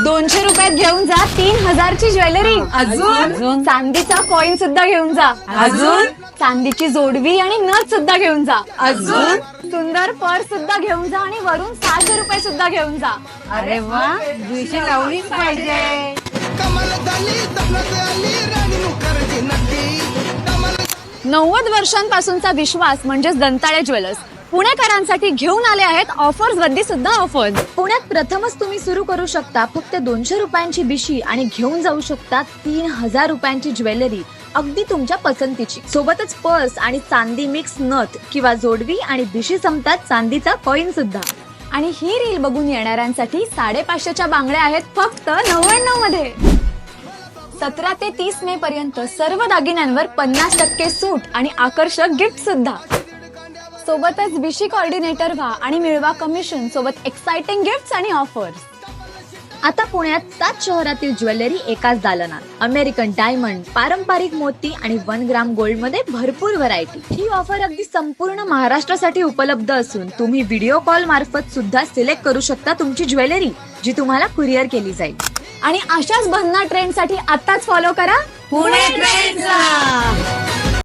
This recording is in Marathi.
200 रुपयात घेऊन जा 3000 ची ज्वेलरी. अजून चांदीचा कॉइन सुद्धा घेऊन जा. अजून चांदीची जोडवी आणि नथ सुद्धा घेऊन जा. अजून सुंदर पर्स सुद्धा घेऊन जा आणि वरून 600 रुपये सुद्धा घेऊन जा. अरे वा, दिवशी लावलीच पाहिजे. 90 वर्षांपासूनचा विश्वास म्हणजेच दंताळे ज्वेलर्स पुणेकरांसाठी घेऊन आले आहेत ऑफर्स वरती सुद्धा ऑफर्स. पुण्यात प्रथमच तुम्ही सुरू करू शकता फक्त 200 रुपयांची बिशी आणि घेऊन जाऊ शकता 3000 रुपयांची ज्वेलरी अगदी तुमच्या पसंतीची. सोबतच पर्स आणि चांदी मिक्स नथ किंवा जोडवी आणि बिशी संपतात चांदीचा कॉइन सुद्धा. आणि ही रील बघून येणाऱ्यांसाठी 550च्या बांगड्या आहेत फक्त 99 मध्ये. 17 ते 30 मे पर्यंत सर्व दागिन्यांवर 50% सूट आणि आकर्षक गिफ्ट सुद्धा. सोबतच बिशी कोऑर्डिनेटर व्हा आणि मिळवा कमिशन सोबत एक्साइटिंग गिफ्ट्स आणि ऑफर्स. आता पुण्यात 7 शहरातील ज्वेलरी एकाच दालनात. अमेरिकन डायमंड, पारंपरिक मोती आणि 1 ग्राम गोल्ड मध्ये भरपूर व्हरायटी. ही ऑफर अगदी संपूर्ण महाराष्ट्रासाठी उपलब्ध असून तुम्ही व्हिडिओ कॉल मार्फत सुद्धा सिलेक्ट करू शकता तुमची ज्वेलरी जी तुम्हाला कुरिअर केली जाईल. आणि अशाच भन्नाट ट्रेंड साठी आताच फॉलो करा पुणे ट्रेंड्सला.